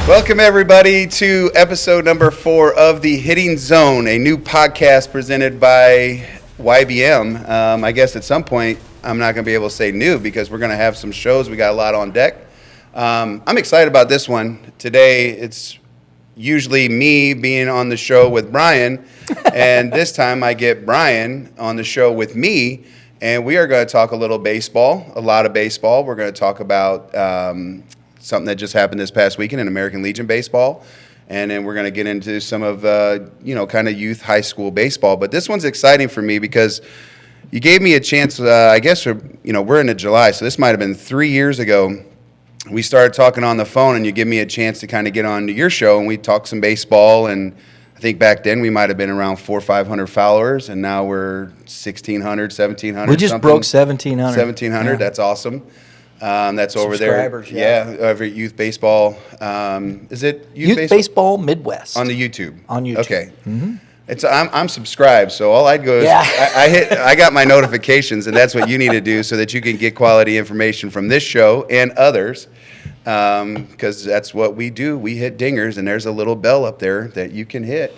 Welcome, everybody, to episode number 4 of The Hitting Zone, a new podcast presented by YBM. I guess at some point, I'm not going to be able to say new because we're going to have some shows. We got a lot on deck. I'm excited about this one. Today, it's usually me being on the show with Brian, and this time I get Brian on the show with me, and we are going to talk a little baseball, a lot of baseball. We're going to talk about something that just happened this past weekend in American Legion baseball. And then we're going to get into some of, kind of youth high school baseball. But this one's exciting for me because you gave me a chance, I guess, we're into July, so this might have been 3 years ago. We started talking on the phone, and you give me a chance to kind of get on to your show, and we talked some baseball. And I think back then we might have been around 400 or 500 followers, and now we're 1,600, 1,700. We just broke 1,700. 1,700, yeah. That's awesome. That's over there. Yeah, over at Youth Baseball. Is it Youth Baseball Midwest on the YouTube? On YouTube. Okay. Mm-hmm. I'm subscribed, so all I'd go is I got my notifications, and that's what you need to do so that you can get quality information from this show and others, because that's what we do. We hit dingers, and there's a little bell up there that you can hit.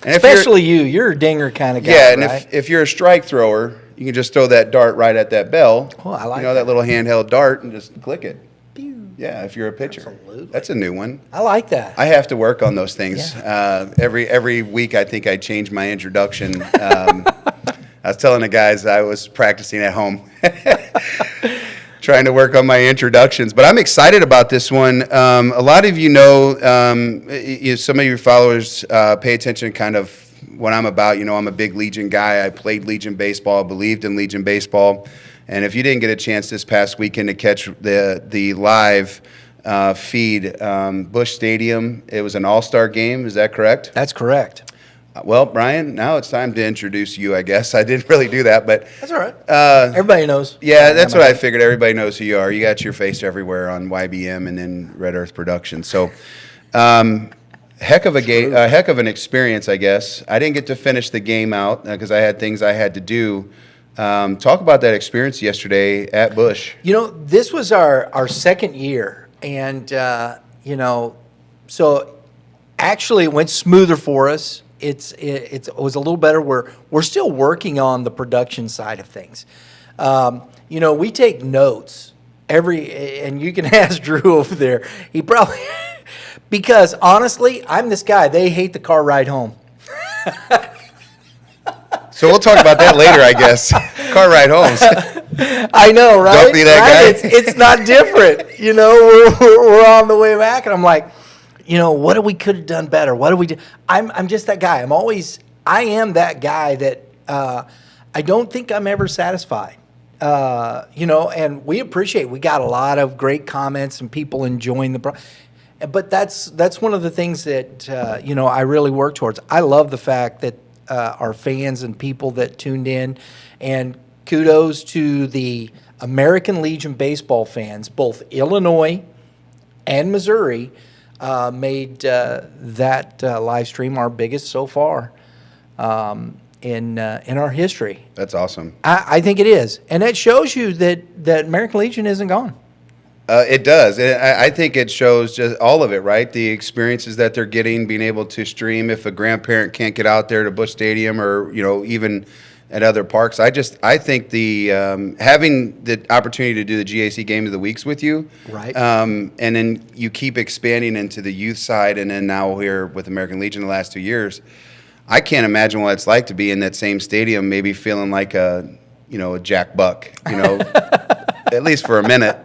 And especially you're a dinger kind of guy. Yeah, and right? if you're a strike thrower, you can just throw that dart right at that bell. Oh, I like that little handheld dart and just click it. Pew. Yeah, if you're a pitcher. Absolutely. That's a new one. I like that. I have to work on those things. Yeah. Every week I think I change my introduction. I was telling the guys I was practicing at home. Trying to work on my introductions. But I'm excited about this one. A lot of you know, some of your followers pay attention kind of what I'm about. I'm a big Legion guy. I played Legion baseball, believed in Legion baseball. And if you didn't get a chance this past weekend to catch the live feed, Busch Stadium, it was an all-star game. Is that correct? That's correct. Well, Brian, now it's time to introduce you, I guess. I didn't really do that, but... That's all right. Everybody knows. Yeah, that's what I figured. Everybody knows who you are. You got your face everywhere on YBM and then Red Earth Productions. So, heck of an experience, I guess. I didn't get to finish the game out because I had things I had to do. Talk about that experience yesterday at Busch. This was our second year, and, so actually it went smoother for us. It was a little better. We're still working on the production side of things. We take notes and you can ask Drew over there. He probably, because honestly, I'm this guy. They hate the car ride home. So we'll talk about that later, I guess. Car ride homes. I know, right? Don't be that guy. It's not different. We're on the way back, and I'm like, what we could have done better? What do we do? I'm just that guy. I am that guy that I don't think I'm ever satisfied. And we appreciate. We got a lot of great comments and people enjoying but that's one of the things that I really work towards. I love the fact that our fans and people that tuned in, and kudos to the American Legion baseball fans, both Illinois and Missouri. Made that live stream our biggest so far in our history. That's awesome. I think it is, and that shows you that American Legion isn't gone. It does. I think it shows just all of it, right? The experiences that they're getting, being able to stream. If a grandparent can't get out there to Busch Stadium, or even at other parks, I think the having the opportunity to do the GAC Game of the Weeks with you, right? And then you keep expanding into the youth side, and then now here with American Legion the last 2 years, I can't imagine what it's like to be in that same stadium, maybe feeling like a Jack Buck, at least for a minute.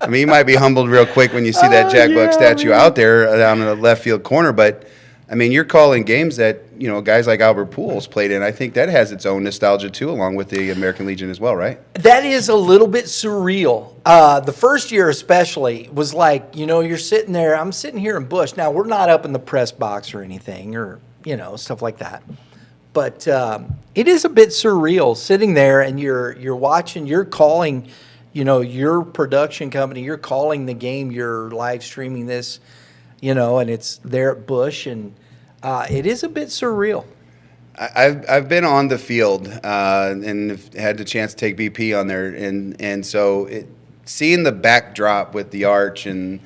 I mean, you might be humbled real quick when you see that Jack Buck statue out there down in the left field corner, but I mean, you're calling games that, guys like Albert Pujols played in. I think that has its own nostalgia, too, along with the American Legion as well, right? That is a little bit surreal. The first year especially was like, you're sitting there. I'm sitting here in Busch. Now, we're not up in the press box or anything or, stuff like that. But it is a bit surreal sitting there and you're watching, you're calling, your production company, you're calling the game, you're live streaming this, and it's there at Busch, and it is a bit surreal. I've been on the field and had the chance to take BP on there, and so seeing the backdrop with the arch and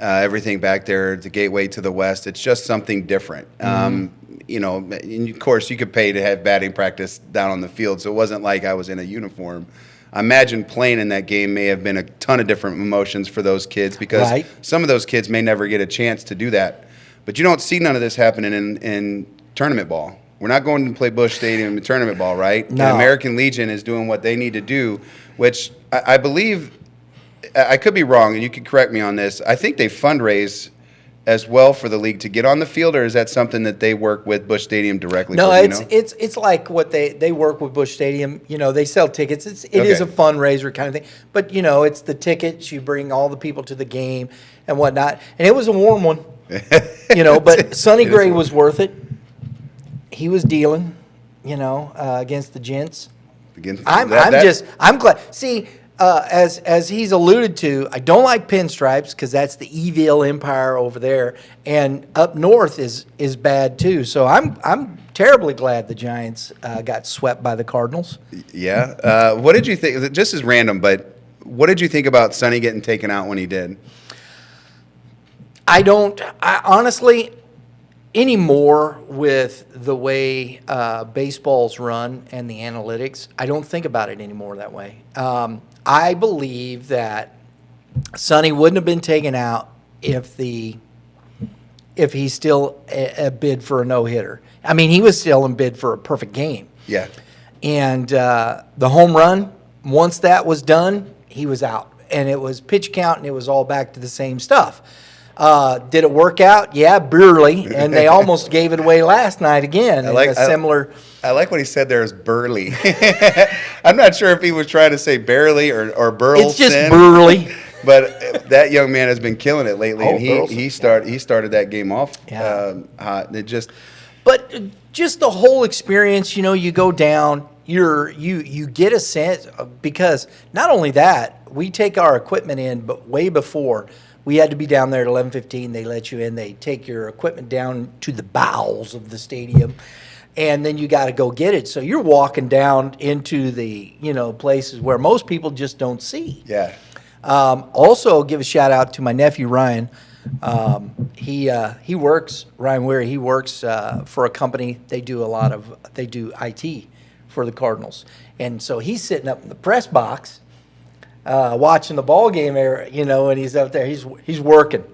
everything back there, the gateway to the west. It's just something different. You know, and of course, you could pay to have batting practice down on the field, so it wasn't like I was in a uniform. I imagine playing in that game may have been a ton of different emotions for those kids because Right. some of those kids may never get a chance to do that. But you don't see none of this happening in tournament ball. We're not going to play Busch Stadium in tournament ball, right? No. And American Legion is doing what they need to do, which I believe, I could be wrong, and you could correct me on this. I think they fundraise as well for the league to get on the field, or is that something that they work with Busch Stadium directly? No, for, you it's know? it's like what they work with Busch Stadium. You know, they sell tickets. It is a Okay. fundraiser kind of thing. But you know, it's the tickets. You bring all the people to the game and whatnot. And it was a warm one. You know, but Sonny Gray was worth it. He was dealing. You know, against the Gents. Against I'm that- I'm glad. See, as he's alluded to, I don't like pinstripes because that's the evil empire over there, and up north is bad too. So I'm terribly glad the Giants got swept by the Cardinals. Yeah. What did you think? Just as random, but what did you think about Sonny getting taken out when he did? I honestly, anymore with the way baseball's run and the analytics, I don't think about it anymore that way. I believe that Sonny wouldn't have been taken out if he's still a bid for a no-hitter. I mean, he was still in bid for a perfect game. Yeah. And the home run, once that was done, he was out. And it was pitch count, and it was all back to the same stuff. Did it work out? Yeah, barely. And they almost gave it away last night again. Similar. I like what he said there is burly. I'm not sure if he was trying to say barely or Burleson. It's just burly. But that young man has been killing it lately, Oh, and Burleson, he started that game off Yeah. hot. It just But just the whole experience, you know, you go down, you get a sense because not only that, we take our equipment in, but way before we had to be down there at 11:15. They let you in. They take your equipment down to the bowels of the stadium, and then you got to go get it. So you're walking down into the places where most people just don't see. yeah. Also, give a shout out to my nephew Ryan. He works Ryan Weary. He works for a company. They do IT for the Cardinals, and so he's sitting up in the press box watching the ball game. And he's up there. He's working.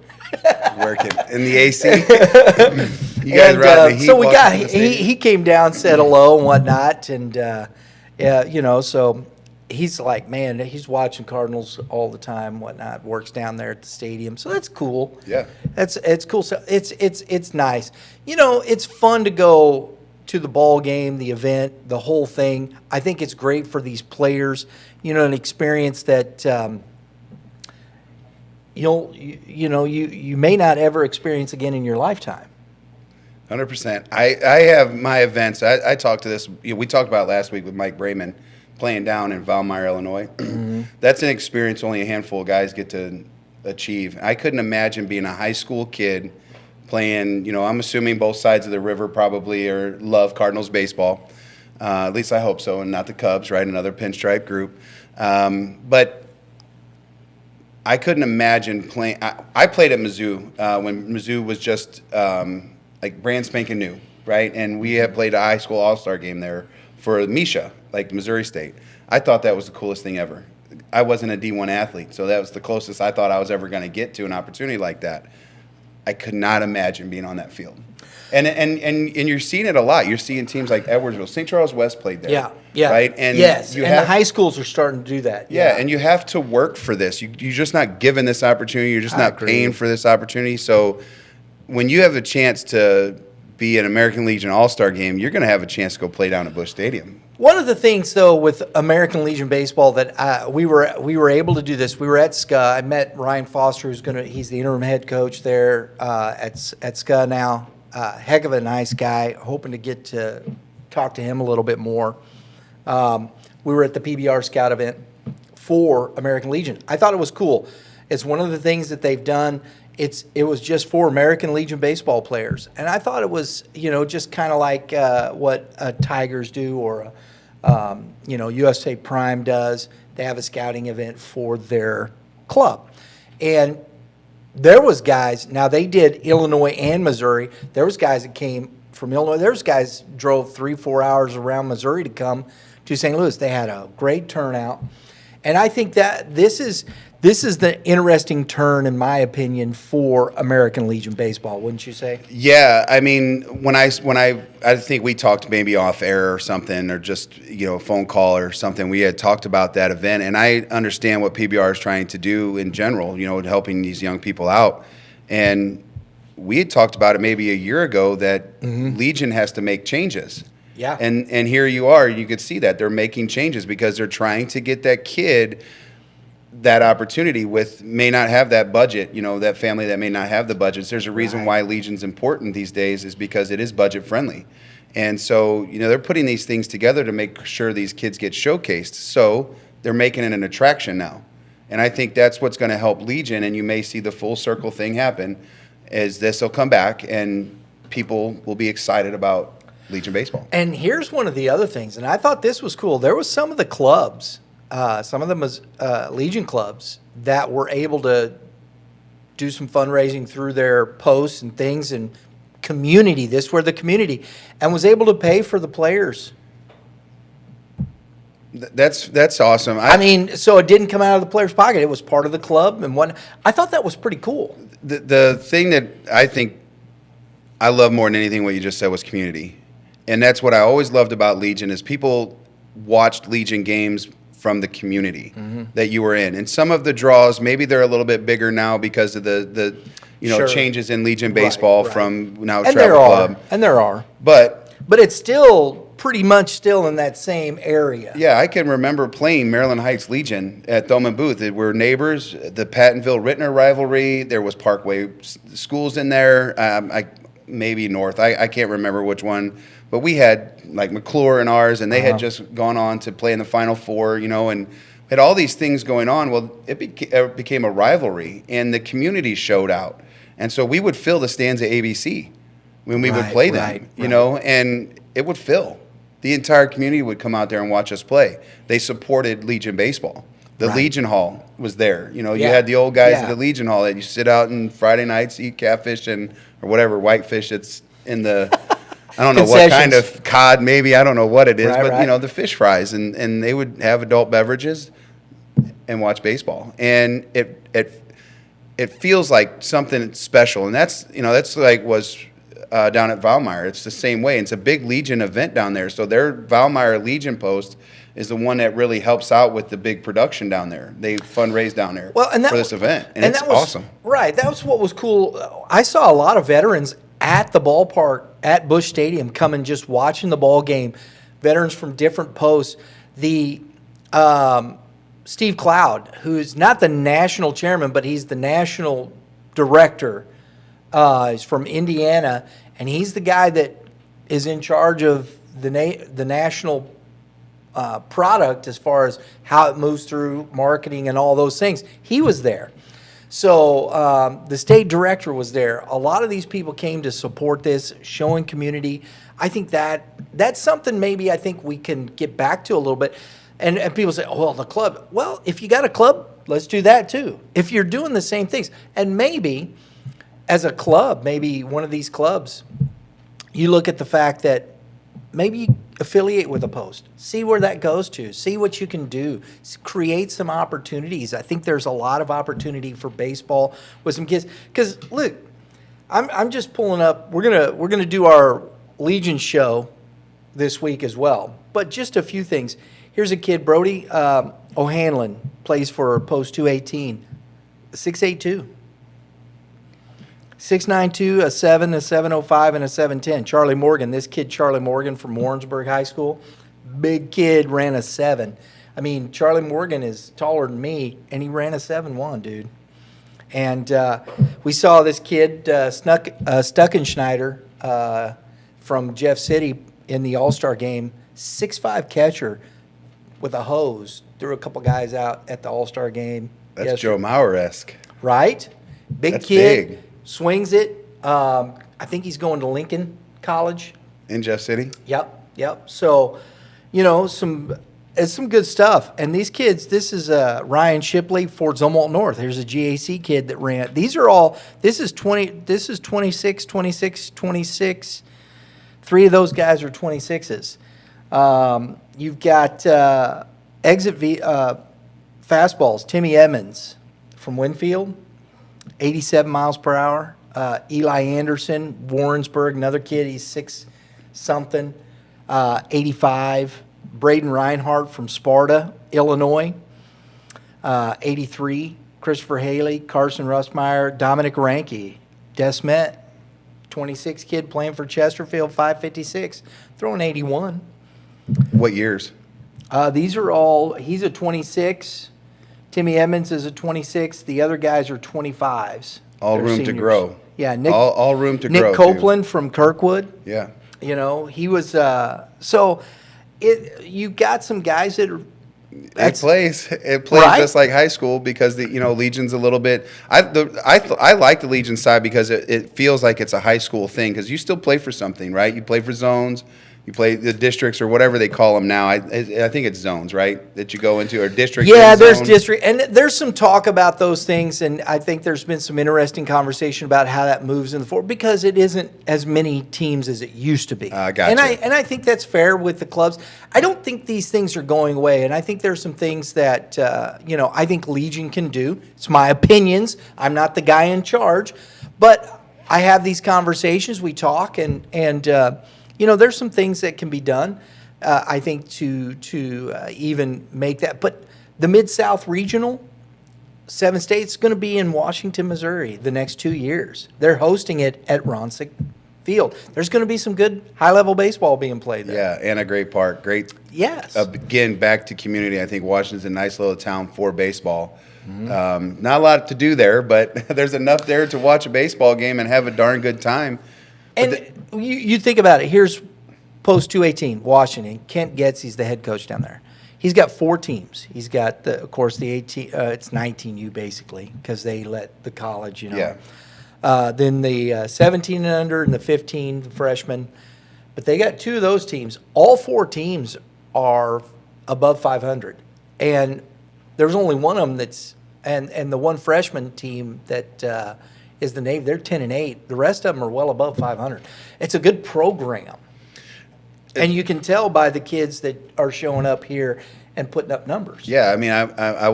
Working in the AC. You guys And, were out in the heat so we walking got to the stadium? he came down, said hello and whatnot, and so he's like, man, he's watching Cardinals all the time, and whatnot. Works down there at the stadium, so that's cool. Yeah. it's cool. So it's nice. It's fun to go to the ball game, the event, the whole thing. I think it's great for these players. An experience that you may not ever experience again in your lifetime. 100%. I have my events. I talked to this. We talked about it last week with Mike Brayman playing down in Valmeyer, Illinois. Mm-hmm. That's an experience only a handful of guys get to achieve. I couldn't imagine being a high school kid playing. I'm assuming both sides of the river probably love Cardinals baseball. At least I hope so, and not the Cubs, right? Another pinstripe group. But I couldn't imagine playing. I played at Mizzou when Mizzou was just like brand spanking new, right? And we had played a high school all-star game there for Misha, like Missouri State. I thought that was the coolest thing ever. I wasn't a D1 athlete, so that was the closest I thought I was ever going to get to an opportunity like that. I could not imagine being on that field. And you're seeing it a lot. You're seeing teams like Edwardsville. St. Charles West played there. Yeah. Right? And yes, you and have, the high schools are starting to do that. yeah, and you have to work for this. You're just not given this opportunity. You're just I not agree. paying for this opportunity. So when you have a chance to be an American Legion All-Star game, you're going to have a chance to go play down at Busch Stadium. One of the things, though, with American Legion Baseball that we were able to do this. We were at SCA. I met Ryan Foster, he's the interim head coach there at SCA now. Heck of a nice guy. Hoping to get to talk to him a little bit more. We were at the PBR Scout event for American Legion. I thought it was cool. It's one of the things that they've done. It was just for American Legion baseball players, and I thought it was just kind of like what Tigers do or USA Prime does. They have a scouting event for their club, and There was guys, now they did Illinois and Missouri. There was guys that came from Illinois. There was guys drove 3-4 hours around Missouri to come to St. Louis. They had a great turnout. And I think that this is the interesting turn, in my opinion, for American Legion baseball, wouldn't you say? Yeah, I mean, when I think we talked maybe off air or something, or just a phone call or something. We had talked about that event, and I understand what PBR is trying to do in general, helping these young people out. And we had talked about it maybe a year ago that Legion has to make changes. Yeah. And here you are. You could see that they're making changes because they're trying to get that kid that opportunity may not have that budget, that family that may not have the budgets. There's a reason why Legion's important these days is because it is budget friendly. And so, they're putting these things together to make sure these kids get showcased. So they're making it an attraction now. And I think that's what's going to help Legion, and you may see the full circle thing happen, is this will come back and people will be excited about Legion baseball. And here's one of the other things, and I thought this was cool. There was some of the clubs, some of the Legion clubs that were able to do some fundraising through their posts and things and community. This were the community, and was able to pay for the players. That's awesome. I mean, so it didn't come out of the player's pocket. It was part of the club, and I thought that was pretty cool. The thing that I think I love more than anything what you just said was community. And that's what I always loved about Legion is people watched Legion games from the community that you were in. And some of the draws, maybe they're a little bit bigger now because of the changes in Legion baseball from now and Travel Club. And there are. But it's still pretty much still in that same area. Yeah, I can remember playing Maryland Heights Legion at Thoman Booth. We're neighbors. The Pattonville-Rittner rivalry. There was Parkway schools in there. Maybe North. I can't remember which one. But we had like McClure in ours, and they had just gone on to play in the Final Four, and had all these things going on. Well, it became a rivalry, and the community showed out. And so we would fill the stands at ABC when we would play them, and it would fill. The entire community would come out there and watch us play. They supported Legion baseball. The Legion Hall was there. You had the old guys at the Legion Hall that you sit out on Friday nights, eat catfish or whatever, whitefish that's in the I don't know what kind of cod, maybe. I don't know what it is, but, the fish fries. And they would have adult beverages and watch baseball. And it feels like something special. And that's like was down at Valmeyer. It's the same way. It's a big Legion event down there. So their Valmeyer Legion post is the one that really helps out with the big production down there. They fundraise down there for this event. And it's awesome. Right. That was what was cool. I saw a lot of veterans at the ballpark at Busch Stadium coming just watching the ball game, veterans from different posts. The Steve Cloud, who's not the national chairman, but he's the national director, he's from Indiana, and he's the guy that is in charge of the national product as far as how it moves through marketing and all those things. He was there. So the state director was there. A lot of these people came to support this, showing community. I think that's something maybe I think we can get back to a little bit. And people say, oh, well, the club. Well, if you got a club, let's do that too. If you're doing the same things. And maybe as a club, maybe one of these clubs, you look at the fact that maybe you affiliate with a post. See where that goes to. See what you can do. Create some opportunities. I think there's a lot of opportunity for baseball with some kids. Because look, I'm just pulling up. We're gonna do our Legion show this week as well. But just a few things. Here's a kid, Brody O'Hanlon, plays for Post 218, 6'8", 6'9", a 7, a 705, and a 710. Charlie Morgan, this kid, Charlie Morgan from Warrensburg High School, big kid, ran a 7. I mean, Charlie Morgan is taller than me, and he ran a 7'1", dude. And we saw this kid, Stuckenschneider, from Jeff City in the All-Star game, 6'5" catcher with a hose. Threw a couple guys out at the All-Star game. That's yesterday. Joe Mauer-esque. Right? Big That's kid. Big. Swings it. I think he's going to Lincoln College. In Jeff City? Yep. So, It's some good stuff. And these kids, this is Ryan Shipley, Fort Zumwalt North. Here's a GAC kid that ran. These are all, this is 26, 26, 26. Three of those guys are 26s. You've got fastballs, Timmy Edmonds from Winfield, 87 miles per hour. Eli Anderson, Warrensburg, another kid, he's 6-something, 85. Braden Reinhardt from Sparta, Illinois, 83. Christopher Haley, Carson Rustmeyer, Dominic Ranke, Desmet, 26 kid playing for Chesterfield, 556, throwing 81. What years? These are all, he's a 26. Timmy Edmonds is a 26. The other guys are 25s. All They're room to seniors. grow. Yeah, Nick. All room to grow. Nick Copeland from Kirkwood. Yeah. You know, he was you got some guys that are. It plays Right? just like high school because Legion's a little bit. I like the Legion side because it feels like it's a high school thing because you still play for something, right? You play for zones, you play the districts or whatever they call them now. I think it's zones, right? That you go into or district. Yeah, there's zone. district, and there's some talk about those things, and I think there's been some interesting conversation about how that moves in the forward because it isn't as many teams as it used to be. Gotcha. And I think that's fair with the clubs. I don't think these things are going away, and I think there's some things that I think Legion can do. It's my opinions. I'm not the guy in charge, but I have these conversations. We talk, and there's some things that can be done. I think to even make that. But the Mid-South Regional, 7 states, going to be in Washington, Missouri the next 2 years. They're hosting it at Ronsick Field. There's going to be some good high-level baseball being played there. Yeah, and a great park. Great. Yes. Again, back to community. I think Washington's a nice little town for baseball. Not a lot to do there, but there's enough there to watch a baseball game and have a darn good time. And you think about it. Here's post 218, Washington. Kent Getsy's the head coach down there. He's got 4 teams. He's got, of course, the 18. It's 19U basically because they let the college, Yeah. Then the 17 and under and the 15 freshmen. But they got 2 of those teams. All 4 teams are above 500. And there's only one of them that's and the one freshman team that is the Navy. They're 10-8. The rest of them are well above 500. It's a good program. And you can tell by the kids that are showing up here and putting up numbers. Yeah, I mean, I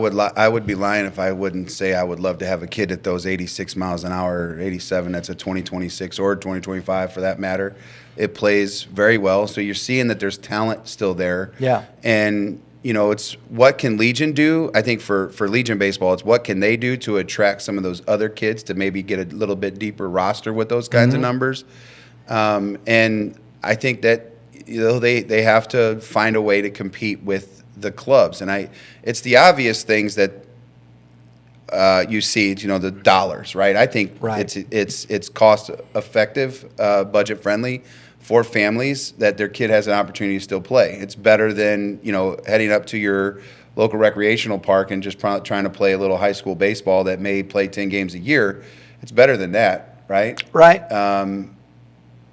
would be lying if I wouldn't say I would love to have a kid at those 86 miles an hour, or 87. That's a 2026 or 2025 for that matter. It plays very well, so you're seeing that there's talent still there. Yeah. And it's what can Legion do? I think for Legion baseball, it's what can they do to attract some of those other kids to maybe get a little bit deeper roster with those kinds of numbers. And I think that they have to find a way to compete with the clubs, and it's the obvious things that you see, the dollars, right? I think it's cost effective, budget friendly for families that their kid has an opportunity to still play. It's better than heading up to your local recreational park and just trying to play a little high school baseball that may play 10 games a year. It's better than that, right? Right.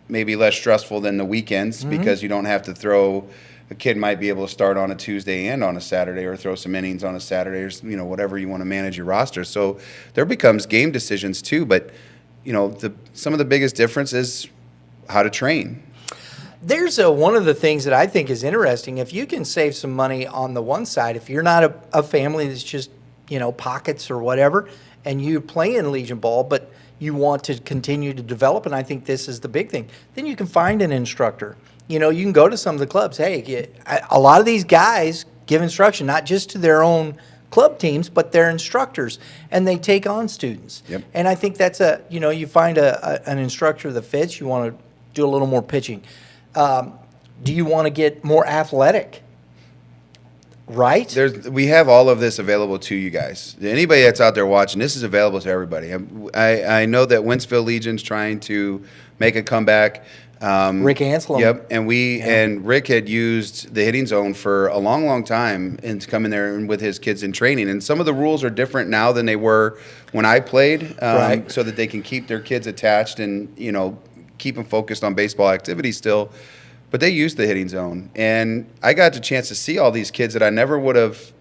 Maybe less stressful than the weekends because you don't have to throw. A kid might be able to start on a Tuesday and on a Saturday, or throw some innings on a Saturday, or whatever you want to manage your roster. So there becomes game decisions too. But some of the biggest difference is how to train. There's one of the things that I think is interesting. If you can save some money on the one side, if you're not a family that's just pockets or whatever, and you play in Legion ball, but you want to continue to develop, and I think this is the big thing, then you can find an instructor. You can go to some of the clubs. Hey, a lot of these guys give instruction, not just to their own club teams, but their instructors, and they take on students. Yep. And I think that's you find an instructor that fits. You want to do a little more pitching. Do you want to get more athletic? Right? We have all of this available to you guys. Anybody that's out there watching, this is available to everybody. I know that Wentzville Legion's trying to make a comeback. Rick Anselm. Yep, and Rick had used the hitting zone for a long, long time and come in there with his kids in training. And some of the rules are different now than they were when I played, so that they can keep their kids attached and keep them focused on baseball activity still. but they use the hitting zone. And I got the chance to see all these kids that I never would have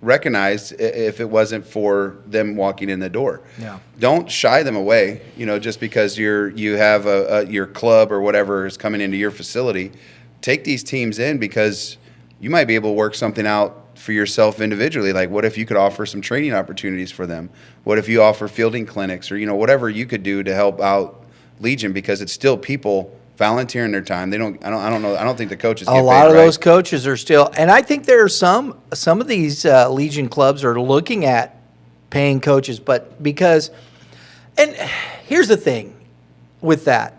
recognized if it wasn't for them walking in the door. Yeah. Don't shy them away, just because you have your club or whatever is coming into your facility. Take these teams in, because you might be able to work something out for yourself individually. Like, what if you could offer some training opportunities for them? What if you offer fielding clinics, or whatever you could do to help out Legion, because it's still people volunteering their time. I don't think the coaches get A lot paid of right. those coaches are still, and I think there are some of these Legion clubs are looking at paying coaches, but because, and here's the thing with that.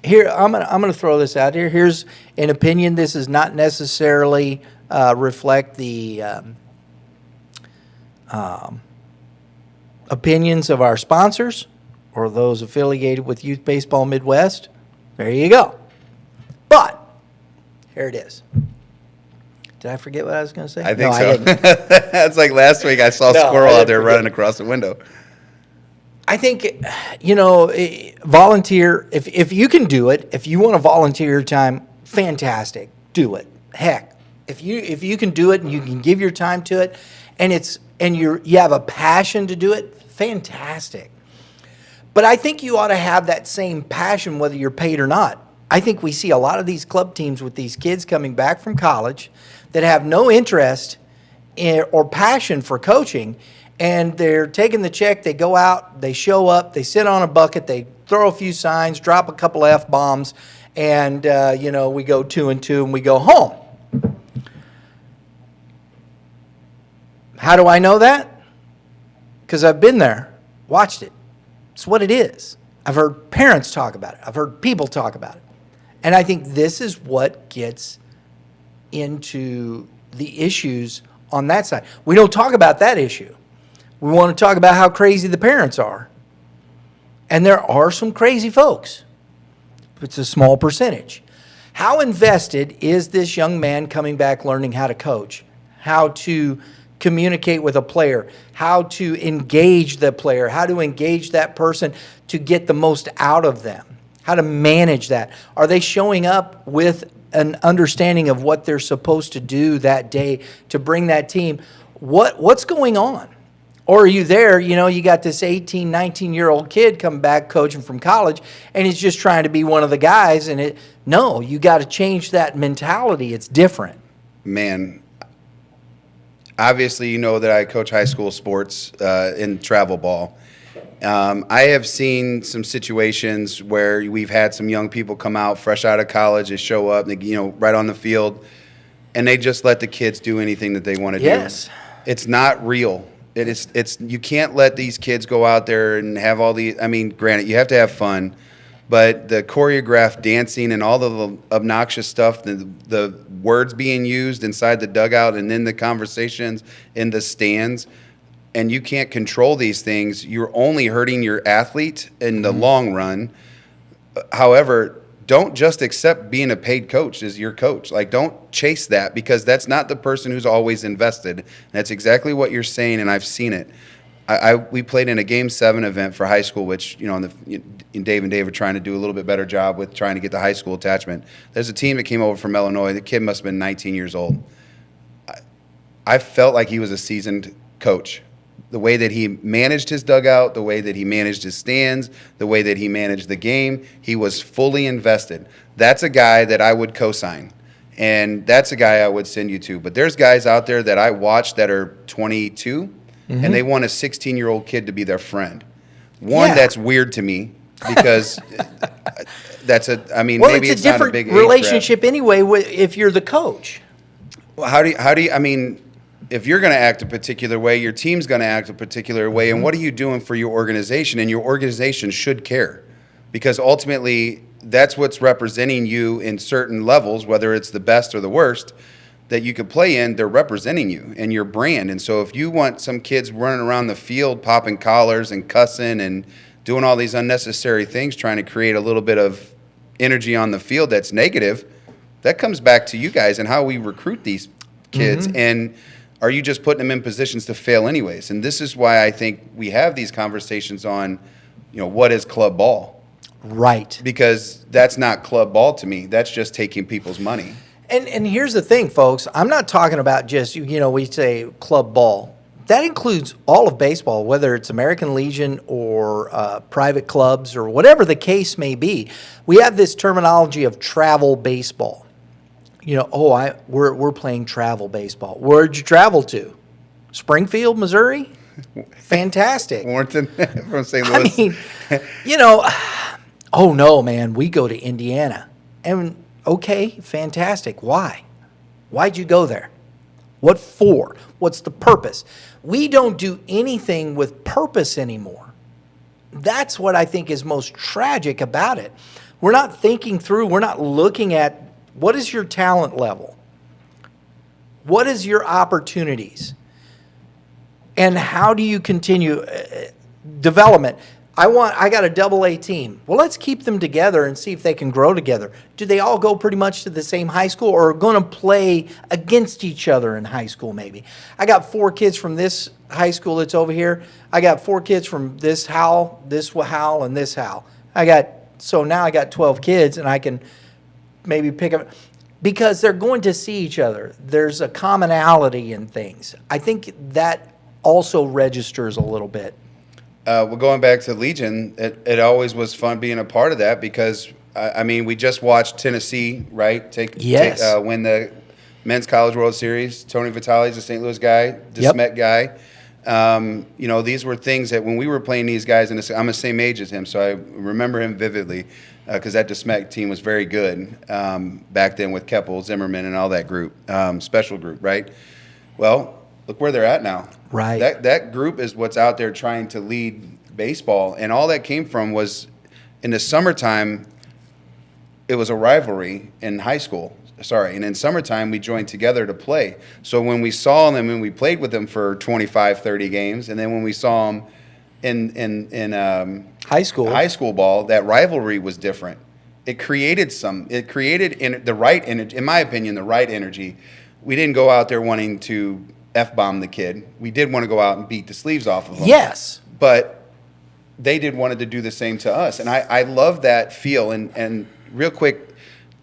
Here, I'm gonna throw this out here. Here's an opinion. This is not necessarily reflect the opinions of our sponsors or those affiliated with Youth Baseball Midwest. There you go. But here it is. Did I forget what I was going to say? I think No, so. I didn't. That's like last week I saw a No, squirrel I out there didn't running across the window. I think, volunteer, if you can do it, if you want to volunteer your time, fantastic, do it. Heck, if you can do it and you can give your time to it, and you have a passion to do it, fantastic. But I think you ought to have that same passion whether you're paid or not. I think we see a lot of these club teams with these kids coming back from college that have no interest or passion for coaching, and they're taking the check, they go out, they show up, they sit on a bucket, they throw a few signs, drop a couple of F-bombs, and, we go 2-2 and we go home. How do I know that? Because I've been there, watched it. It's what it is. I've heard parents talk about it. I've heard people talk about it. And I think this is what gets into the issues on that side. We don't talk about that issue. We want to talk about how crazy the parents are. And there are some crazy folks. It's a small percentage. How invested is this young man coming back learning how to coach, how to communicate with a player, how to engage the player, how to engage that person to get the most out of them, how to manage that? Are they showing up with an understanding of what they're supposed to do that day to bring that team? What's going on? Or are you there, you got this 18, 19-year-old kid coming back coaching from college, and he's just trying to be one of the guys, and no, you got to change that mentality. It's different. Man, obviously, that I coach high school sports in travel ball. I have seen some situations where we've had some young people come out fresh out of college, they show up, right on the field, and they just let the kids do anything that they want to do. Yes. It's not real. It's you can't let these kids go out there and have all the. I mean, granted, you have to have fun, but the choreographed dancing and all the obnoxious stuff, the words being used inside the dugout, and then the conversations in the stands, and you can't control these things, you're only hurting your athlete in the long run. However, don't just accept being a paid coach as your coach. Like, don't chase that, because that's not the person who's always invested. That's exactly what you're saying, and I've seen it. We played in a Game 7 event for high school, which, Dave and Dave are trying to do a little bit better job with trying to get the high school attachment. There's a team that came over from Illinois. The kid must have been 19 years old. I felt like he was a seasoned coach. The way that he managed his dugout, the way that he managed his stands, the way that he managed the game, he was fully invested. That's a guy that I would co-sign, and that's a guy I would send you to. But there's guys out there that I watch that are 22, and they want a 16-year-old kid to be their friend. One, that's weird to me, because maybe it's a not a big different age relationship anyway if you're the coach. Well, how do you, if you're going to act a particular way, your team's going to act a particular way, and what are you doing for your organization? And your organization should care, because ultimately that's what's representing you in certain levels, whether it's the best or the worst that you could play in. They're representing you and your brand. And so if you want some kids running around the field popping collars and cussing and doing all these unnecessary things, trying to create a little bit of energy on the field that's negative, that comes back to you guys and how we recruit these kids. And are you just putting them in positions to fail anyways? And this is why I think we have these conversations on, what is club ball? Right. Because that's not club ball to me. That's just taking people's money. And here's the thing, folks. I'm not talking about just, we say club ball. That includes all of baseball, whether it's American Legion or private clubs or whatever the case may be. We have this terminology of travel baseball. We're playing travel baseball. Where'd you travel to? Springfield, Missouri? Fantastic. Warrenton from St. Louis. I mean, oh no, man, we go to Indiana. And okay, fantastic. Why? Why'd you go there? What for? What's the purpose? We don't do anything with purpose anymore. That's what I think is most tragic about it. We're not thinking through, we're not looking at what is your talent level? What is your opportunities? And how do you continue development? I got a double-A team. Well, let's keep them together and see if they can grow together. Do they all go pretty much to the same high school or are going to play against each other in high school maybe? I got 4 kids from this high school that's over here. I got 4 kids from this Howell, and this Howell. So now I got 12 kids and I can maybe pick up because they're going to see each other. There's a commonality in things. I think that also registers a little bit. Well, going back to Legion, it always was fun being a part of that because, we just watched Tennessee, right, win the Men's College World Series. Tony Vitale's a St. Louis guy, DeSmet guy. These were things that when we were playing these guys, I'm the same age as him, so I remember him vividly because that DeSmet team was very good back then with Keppel, Zimmerman, and all that group, special group, right? Well, look where they're at now. Right. That group is what's out there trying to lead baseball. And all that came from was in the summertime, it was a rivalry in high school. And in summertime, we joined together to play. So when we saw them and we played with them for 25, 30 games, and then when we saw them in high school ball, that rivalry was different. It created the right energy, in my opinion, the right energy. We didn't go out there wanting to F-bomb the kid. We did want to go out and beat the sleeves off of them. Yes. But they wanted to do the same to us. And I love that feel. And real quick,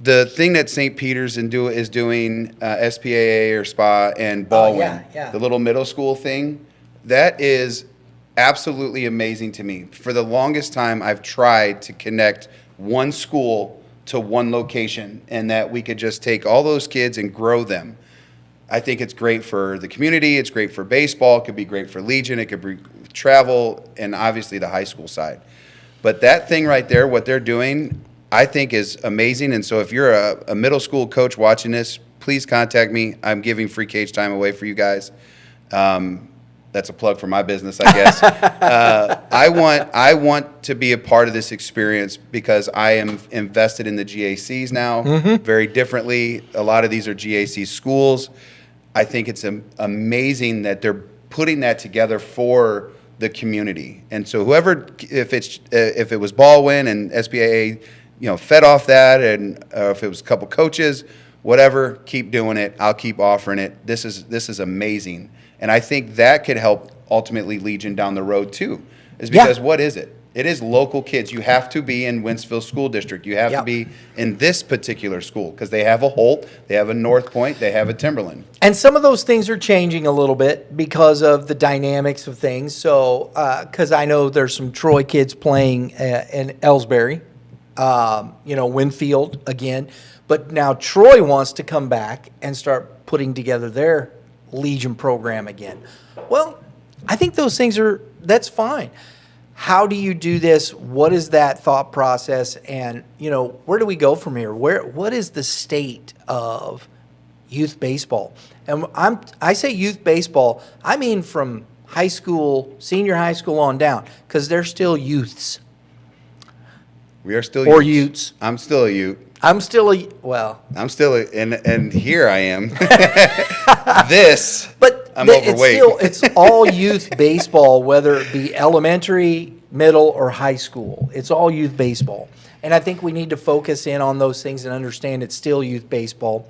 the thing that St. Peter's is doing, SPAA or SPA and Baldwin, the little middle school thing, that is absolutely amazing to me. For the longest time, I've tried to connect one school to one location and that we could just take all those kids and grow them. I think it's great for the community. It's great for baseball. It could be great for Legion. It could be travel and obviously the high school side. But that thing right there, what they're doing, I think is amazing. And so if you're a middle school coach watching this, please contact me. I'm giving free cage time away for you guys. That's a plug for my business, I guess. I want to be a part of this experience because I am invested in the GACs now very differently. A lot of these are GAC schools. I think it's amazing that they're putting that together for the community. And so if it was Baldwin and SPAA, fed off that, and if it was a couple coaches, whatever, keep doing it. I'll keep offering it. This is amazing. And I think that could help ultimately Legion down the road too. Is because what is it? It is local kids. You have to be in Wentzville School District. You have to be in this particular school because they have a Holt, they have a North Point, they have a Timberland. And some of those things are changing a little bit because of the dynamics of things. So, because I know there's some Troy kids playing in Ellsbury, Winfield again. But now Troy wants to come back and start putting together their Legion program again. Well, I think those things that's fine. How do you do this? What is that thought process? And, where do we go from here? What is the state of youth baseball? And I say youth baseball, I mean from high school, senior high school on down, because they're still youths. We are still or utes. I'm still a ute. I'm still and here I am. But I'm overweight. It's all youth baseball, whether it be elementary, middle, or high school. It's all youth baseball. And I think we need to focus in on those things and understand it's still youth baseball.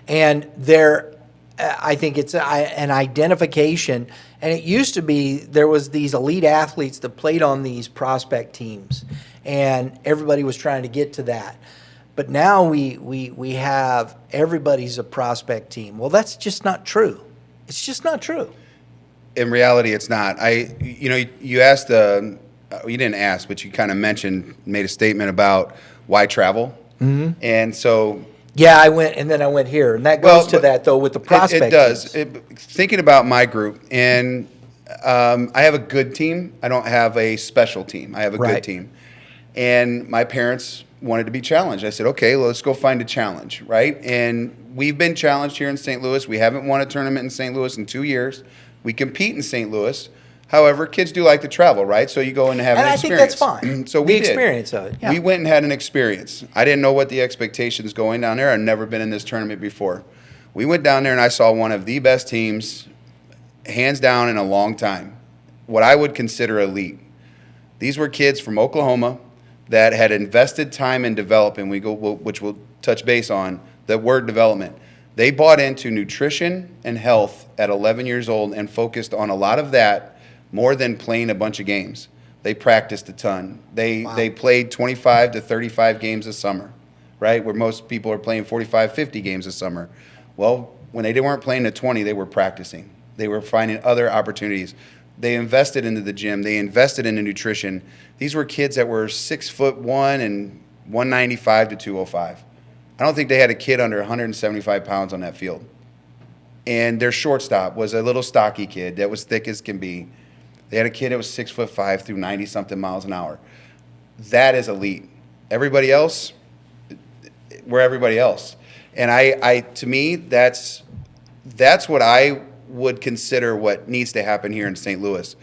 And I think it's an identification. And it used to be there was these elite athletes that played on these prospect teams. and everybody was trying to get to that. But now we have everybody's a prospect team. Well, that's just not true. It's just not true. In reality, it's not. You asked, you didn't ask, but you kind of made a statement about why travel. Mm-hmm. And so. Yeah, I went, and then I went here. And that goes to that, though, with the prospect It does. teams. Thinking about my group, and I have a good team. I don't have a special team. I have a good team. And my parents wanted to be challenged. I said, okay, well, let's go find a challenge, right? And we've been challenged here in St. Louis. We haven't won a tournament in St. Louis in 2 years. We compete in St. Louis. However, kids do like to travel, right? So you go and have an experience. And I think that's fine. So we did. The experience of it, yeah. We went and had an experience. I didn't know what the expectations going down there. I'd never been in this tournament before. We went down there and I saw one of the best teams, hands down, in a long time. What I would consider elite. These were kids from Oklahoma that had invested time in developing, which we'll touch base on, the word development. They bought into nutrition and health at 11 years old and focused on a lot of that more than playing a bunch of games. They practiced a ton. They played 25 to 35 games a summer, right? Where most people are playing 45, 50 games a summer. Well, when they weren't playing at 20, they were practicing. They were finding other opportunities. They invested into the gym. They invested into nutrition. These were kids that were 6'1" and 195 to 205. I don't think they had a kid under 175 pounds on that field. And their shortstop was a little stocky kid that was thick as can be. They had a kid that was 6'5" through 90-something miles an hour. That is elite. Everybody else, we're everybody else. And to me, that's what I would consider what needs to happen here in St. Louis.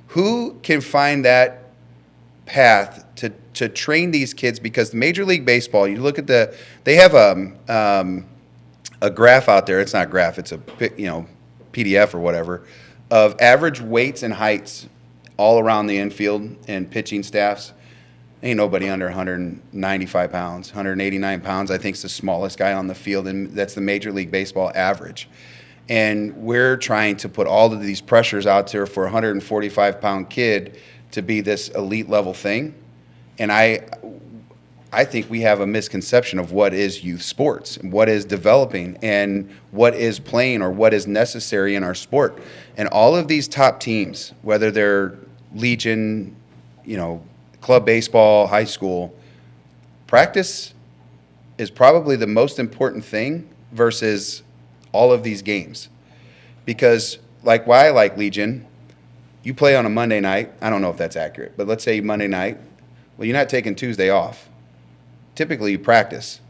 Who can find that path to train these kids? Because Major League Baseball, you look at they have a graph out there. It's not graph. It's a PDF or whatever of average weights and heights all around the infield and pitching staffs. Ain't nobody under 195 pounds, 189 pounds. I think is the smallest guy on the field, and that's the Major League Baseball average. And we're trying to put all of these pressures out there for a 145-pound kid to be this elite level thing. And I think we have a misconception of what is youth sports, and what is developing, and what is playing or what is necessary in our sport. And all of these top teams, whether they're Legion, club baseball, high school, practice is probably the most important thing versus all of these games. Because why I like Legion, you play on a Monday night. I don't know if that's accurate, but let's say Monday night. Well, you're not taking Tuesday off. Typically, you practice.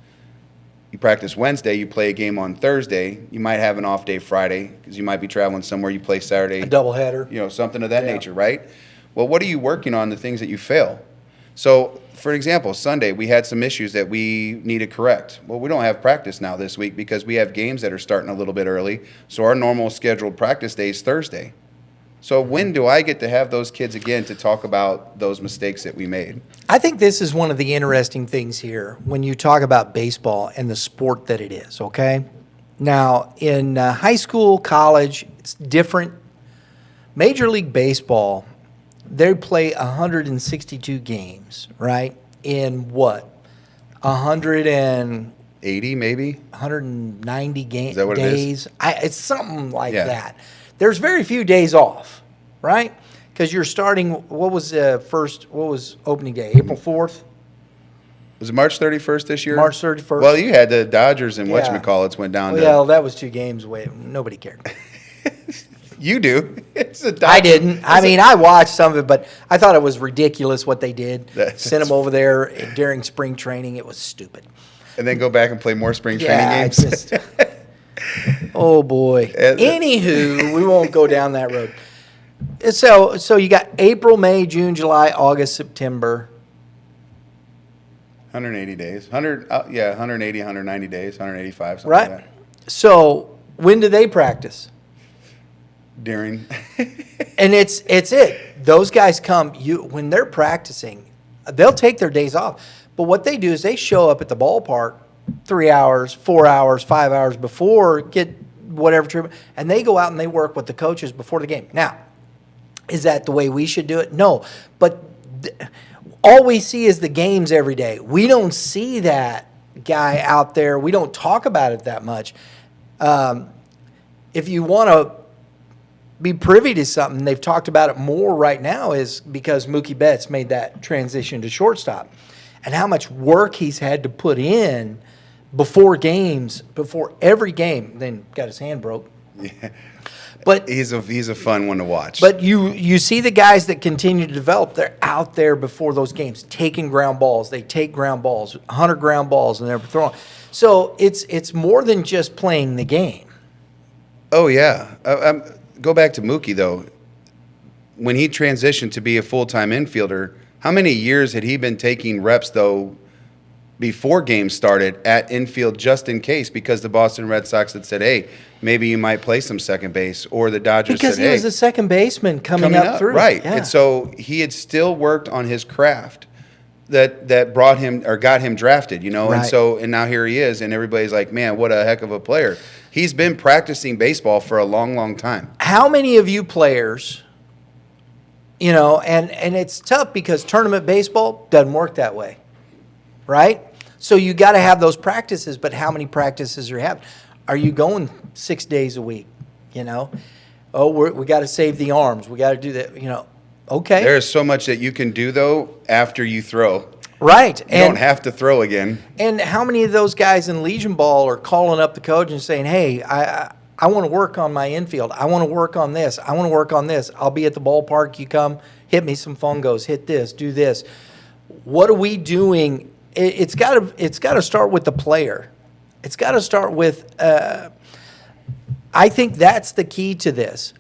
You practice Wednesday. You play a game on Thursday. You might have an off day Friday because you might be traveling somewhere. You play Saturday. A doubleheader. Something of that nature, right? Well, what are you working on, the things that you fail? So, for example, Sunday, we had some issues that we need to correct. Well, we don't have practice now this week because we have games that are starting a little bit early. So our normal scheduled practice day is Thursday. So when do I get to have those kids again to talk about those mistakes that we made? I think this is one of the interesting things here when you talk about baseball and the sport that it is, okay? Now, in high school, college, it's different. Major League Baseball, they play 162 games, right? In what? 180 maybe? 190 games. Is that what days. it is? It's something like that. There's very few days off, right? Because you're starting, what was opening day? April 4th? Was it March 31st this year? March 31st. Well, you had the Dodgers and whatchamacallits went down Well, that was 2 games away. Nobody cared. You do. I didn't. I watched some of it, but I thought it was ridiculous what they did. Sent them over there during spring training. It was stupid. And then go back and play more spring training games? Oh, boy. Anywho, we won't go down that road. So you got April, May, June, July, August, September. 180 days. 180, 190 days, 185, something right? like that. So when do they practice? During. And it's it. Those guys come, when they're practicing, they'll take their days off. But what they do is they show up at the ballpark 3 hours, 4 hours, 5 hours before, get whatever treatment, and they go out and they work with the coaches before the game. Now, is that the way we should do it? No. But all we see is the games every day. We don't see that guy out there. We don't talk about it that much. If you want to be privy to something, they've talked about it more right now is because Mookie Betts made that transition to shortstop and how much work he's had to put in before games, before every game. Then got his hand broke. Yeah. But he's a fun one to watch. But you see the guys that continue to develop, they're out there before those games taking ground balls. They take ground balls, 100 ground balls, and they're throwing. So it's more than just playing the game. Oh, yeah. Go back to Mookie, though. When he transitioned to be a full-time infielder, how many years had he been taking reps, though, before games started at infield just in case, because the Boston Red Sox had said, hey, maybe you might play some second base, or the Dodgers because said, he hey. was a second baseman coming up through. Right. Yeah. And so he had still worked on his craft that brought him or got him drafted, Right. And now here he is, and everybody's like, man, what a heck of a player. He's been practicing baseball for a long, long time. How many of you players, and it's tough because tournament baseball doesn't work that way, right? So you got to have those practices, but how many practices are you having? Are you going 6 days a week? Oh, we got to save the arms. We got to do that. Okay. There is so much that you can do, though, after you throw. Right. You don't have to throw again. And how many of those guys in Legion Ball are calling up the coach and saying, hey, I want to work on my infield. I want to work on this. I want to work on this. I'll be at the ballpark. You come, hit me some fungos, hit this, do this. What are we doing? It's got to start with the player. It's got to start with I think that's the key to this.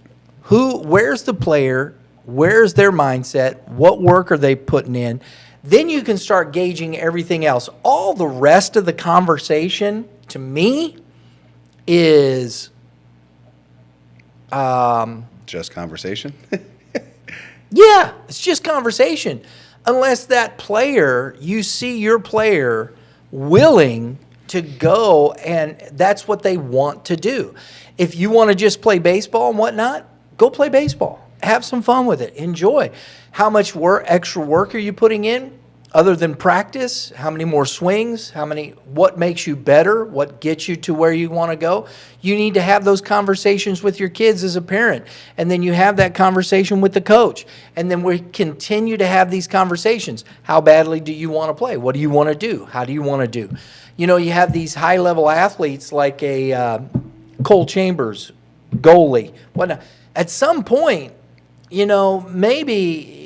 Where's the player? Where's their mindset? What work are they putting in? Then you can start gauging everything else. All the rest of the conversation, to me, is just conversation. yeah, it's just conversation. Unless that player, you see your player willing to go, and that's what they want to do. If you want to just play baseball and whatnot, go play baseball. Have some fun with it. Enjoy. How much extra work are you putting in other than practice? How many more swings? What makes you better? What gets you to where you want to go? You need to have those conversations with your kids as a parent. And then you have that conversation with the coach. And then we continue to have these conversations. How badly do you want to play? What do you want to do? How do you want to do? You have these high-level athletes like a Cole Chambers, goalie, whatnot. At some point, maybe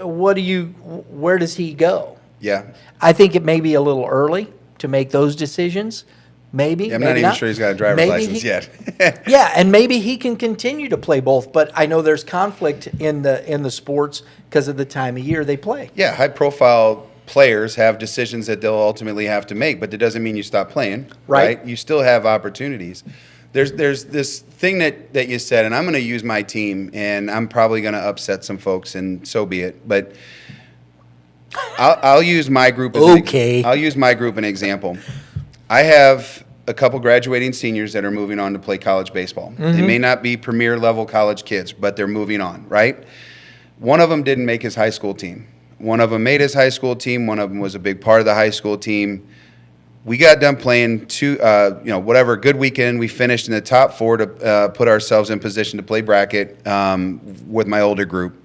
where does he go? Yeah. I think it may be a little early to make those decisions. Maybe. Yeah, I'm maybe not even sure he's got a driver's license yet. Yeah, and maybe he can continue to play both, but I know there's conflict in the sports because of the time of year they play. Yeah, high-profile players have decisions that they'll ultimately have to make, but that doesn't mean you stop playing, right? You still have opportunities. There's this thing that you said, and I'm going to use my team, and I'm probably going to upset some folks, and so be it. But I'll use my group. I'll use my group an example. I have a couple graduating seniors that are moving on to play college baseball. Mm-hmm. They may not be premier level college kids, but they're moving on, right? One of them didn't make his high school team. One of them made his high school team. One of them was a big part of the high school team. We got done playing good weekend. We finished in the top 4 to put ourselves in position to play bracket with my older group.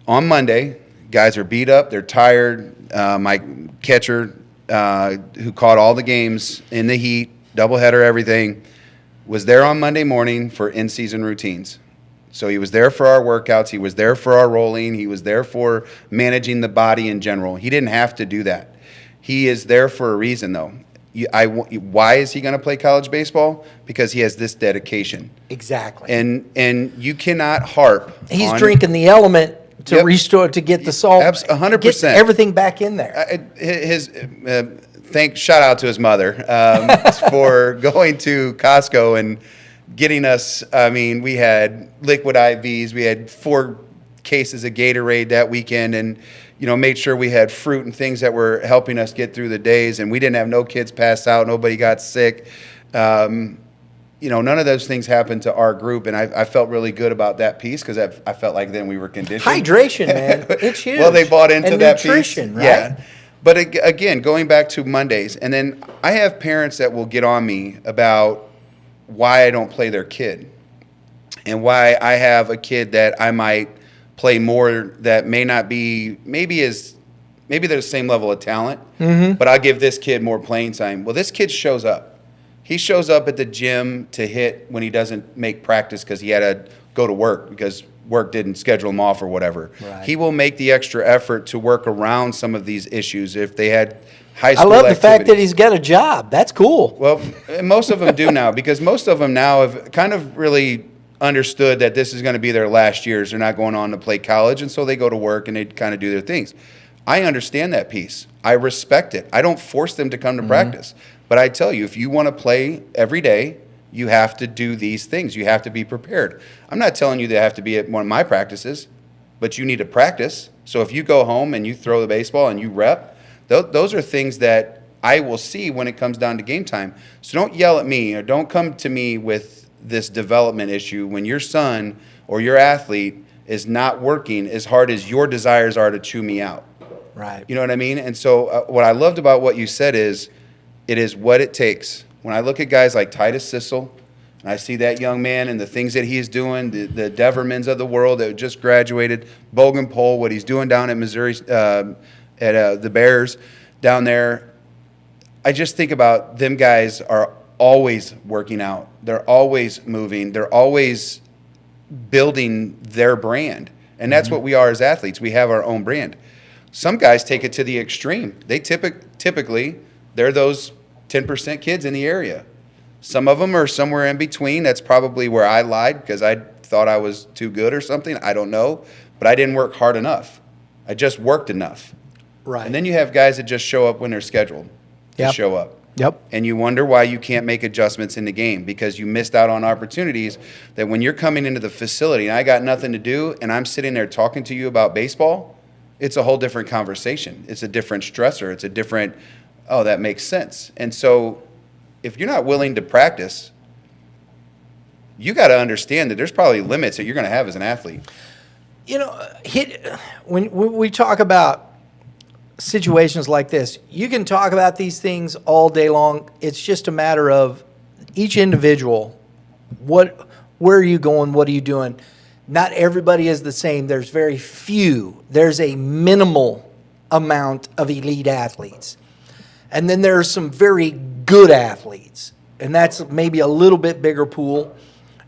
On Monday, guys are beat up. They're tired. My catcher, who caught all the games in the heat, doubleheader, everything, was there on Monday morning for in-season routines. So he was there for our workouts. He was there for our rolling. He was there for managing the body in general. He didn't have to do that. He is there for a reason, though. Why is he going to play college baseball? Because he has this dedication. Exactly. And you cannot harp. He's drinking the element to restore, to get the salt. 100%. Get everything back in there. Shout out to his mother for going to Costco and getting us. I mean, we had liquid IVs. We had 4 cases of Gatorade that weekend, and made sure we had fruit and things that were helping us get through the days. And we didn't have no kids pass out. Nobody got sick. none of those things happened to our group, and I felt really good about that piece because I felt like then we were conditioned. Hydration, man, it's huge. Well, they bought into and that nutrition, piece. Right? Yeah. But again, going back to Mondays, and then I have parents that will get on me about why I don't play their kid and why I have a kid that I might play more that may not be, maybe they're the same level of talent, but I'll give this kid more playing time. Well, this kid shows up. He shows up at the gym to hit when he doesn't make practice because he had to go to work because work didn't schedule him off or whatever. Right. He will make the extra effort to work around some of these issues if they had high I school love the fact that activities. he's got a job. That's cool. Well, most of them do now because most of them now have kind of really understood that this is going to be their last years. They're not going on to play college, and so they go to work and they kind of do their things. I understand that piece. I respect it. I don't force them to come to practice. But I tell you, if you want to play every day, you have to do these things. You have to be prepared. I'm not telling you they have to be at one of my practices, but you need to practice. So if you go home and you throw the baseball and you rep, those are things that I will see when it comes down to game time. So don't yell at me or don't come to me with this development issue when your son or your athlete is not working as hard as your desires are to chew me out. Right. You know what I mean? And so what I loved about what you said is it is what it takes. When I look at guys like Titus Sissel, and I see that young man and the things that he's doing, the Devermans of the world that just graduated, Bogan Pole, what he's doing down at Missouri, at the Bears down there, I just think about them guys are always working out. They're always moving. They're always building their brand. And that's what we are as athletes. We have our own brand. Some guys take it to the extreme. They typically, they're those 10% kids in the area. Some of them are somewhere in between. That's probably where I lied because I thought I was too good or something. I don't know. But I didn't work hard enough. I just worked enough. Right. And then you have guys that just show up when they're scheduled to Yep. show up. Yep. And you wonder why you can't make adjustments in the game because you missed out on opportunities that when you're coming into the facility and I got nothing to do and I'm sitting there talking to you about baseball, it's a whole different conversation. It's a different stressor. It's a different, oh, that makes sense. And so if you're not willing to practice, you got to understand that there's probably limits that you're going to have as an athlete. You know, when we talk about situations like this, you can talk about these things all day long. It's just a matter of each individual. Where are you going? What are you doing? Not everybody is the same. There's very few. There's a minimal amount of elite athletes. And then there are some very good athletes. And that's maybe a little bit bigger pool.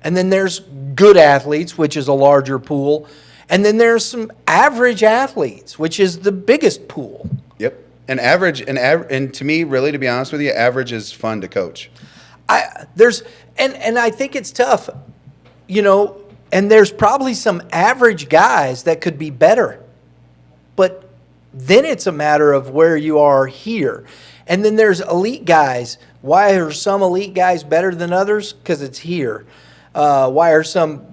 And then there's good athletes, which is a larger pool. And then there's some average athletes, which is the biggest pool. Yep. And and to me, really, to be honest with you, average is fun to coach. And I think it's tough, and there's probably some average guys that could be better. But then it's a matter of where you are here. And then there's elite guys. Why are some elite guys better than others? Because it's here. Why are some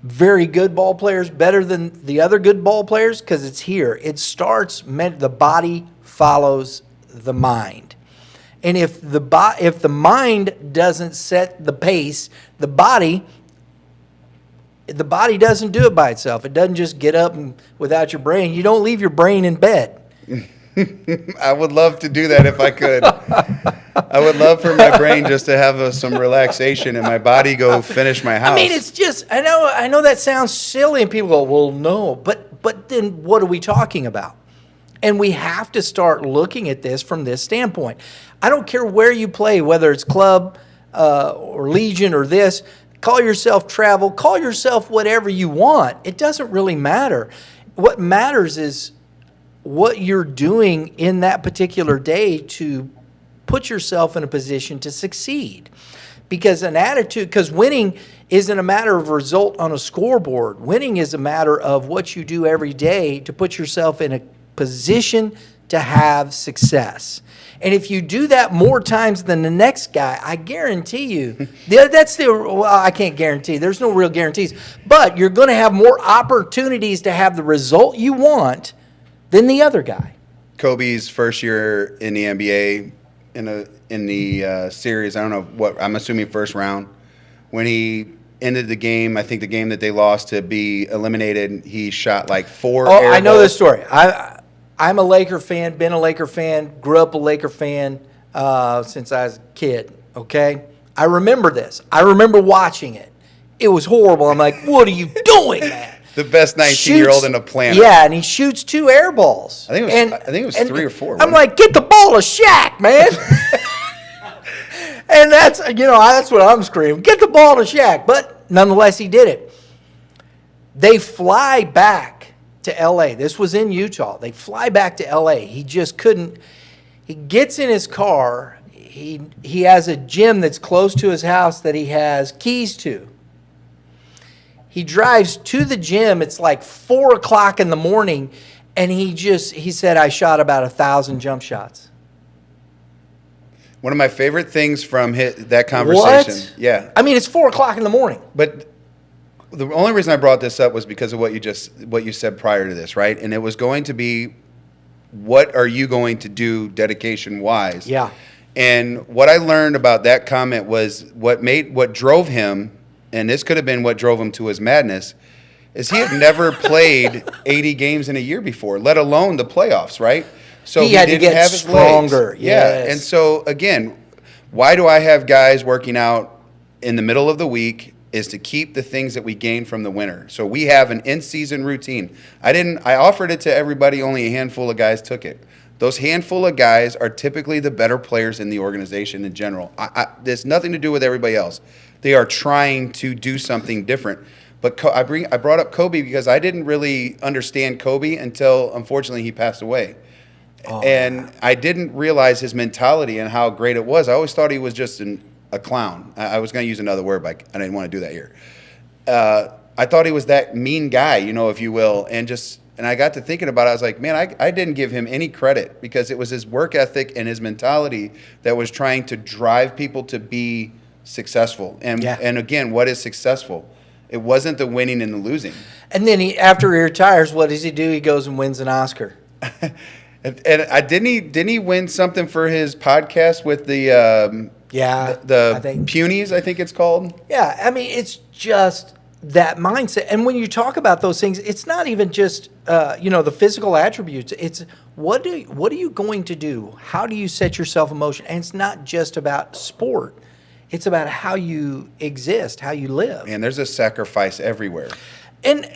very good ball players better than the other good ball players? Because it's here. It starts, the body follows the mind. And if the mind doesn't set the pace, the body doesn't do it by itself. It doesn't just get up and without your brain. You don't leave your brain in bed. I would love to do that if I could. I would love for my brain just to have some relaxation and my body go finish my house. I mean, it's just, I know that sounds silly and people go, well, no, but then what are we talking about? And we have to start looking at this from this standpoint. I don't care where you play, whether it's club or Legion or this, call yourself travel, call yourself whatever you want. It doesn't really matter. What matters is what you're doing in that particular day to put yourself in a position to succeed. Because winning isn't a matter of result on a scoreboard. Winning is a matter of what you do every day to put yourself in a position to have success. And if you do that more times than the next guy, I guarantee you, I can't guarantee, there's no real guarantees, but you're going to have more opportunities to have the result you want than the other guy. Kobe's first year in the NBA in the series, I don't know what, I'm assuming first round. when he ended the game, I think the game that they lost to be eliminated, he shot like 4 air I know balls. this story. I'm a Laker fan, been a Laker fan, grew up a Laker fan since I was a kid, okay? I remember this. I remember watching it. It was horrible. I'm like, what are you doing, man? The best 19-year-old in the planet. Yeah, and he shoots 2 air balls. I think it was 3 or 4. I'm like, get the ball to Shaq, man. And that's what I'm screaming. Get the ball to Shaq. But nonetheless, he did it. They fly back to L.A. This was in Utah. They fly back to L.A. He just couldn't. He gets in his car. He has a gym that's close to his house that he has keys to. He drives to the gym. It's like 4 o'clock in the morning, and he said, I shot about 1,000 jump shots. One of my favorite things from that conversation. What? Yeah. I mean, it's 4 o'clock in the morning. But the only reason I brought this up was because of what you said prior to this, right? And it was going to be, what are you going to do dedication-wise? Yeah. And what I learned about that comment was what drove him, and this could have been what drove him to his madness, is he had never played 80 games in a year before, let alone the playoffs, right? So he had didn't to get have his stronger. legs. Yeah. And so, again, why do I have guys working out in the middle of the week is to keep the things that we gain from the winter. So we have an in-season routine. I offered it to everybody, only a handful of guys took it. Those handful of guys are typically the better players in the organization in general. There's nothing to do with everybody else. They are trying to do something different. But I brought up Kobe because I didn't really understand Kobe until, unfortunately, he passed away. And I didn't realize his mentality and how great it was. I always thought he was just a clown. I was going to use another word, but I didn't want to do that here. I thought he was that mean guy, if you will, and I got to thinking about it. I was like, man, I didn't give him any credit because it was his work ethic and his mentality that was trying to drive people to be successful. And again, what is successful? It wasn't the winning and the losing. And then after he retires, what does he do? He goes and wins an Oscar. And didn't he win something for his podcast with the I think Punies, I think it's called? Yeah, I mean, it's just that mindset. And when you talk about those things, it's not even just the physical attributes. It's what are you going to do? How do you set yourself in motion? And it's not just about sport. It's about how you exist, how you live. And there's a sacrifice everywhere. And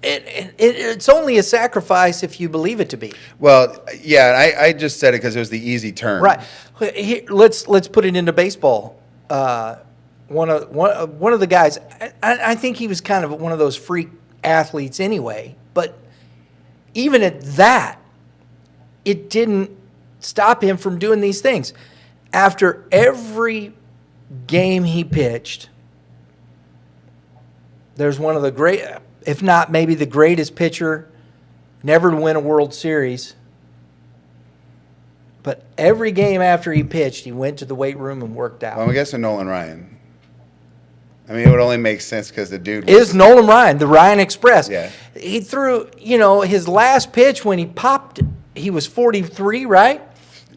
it's only a sacrifice if you believe it to be. Well, yeah, I just said it because it was the easy term. Right. Here, let's put it into baseball. One of the guys, I think he was kind of one of those freak athletes anyway. But even at that, it didn't stop him from doing these things. After every game he pitched, there's one of the great, if not maybe the greatest pitcher never to win a World Series. But every game after he pitched, he went to the weight room and worked out. Well, I'm guessing Nolan Ryan. I mean, it would only make sense because the dude is Nolan Ryan, the Ryan Express. Yeah. He threw, his last pitch when he popped, he was 43, right?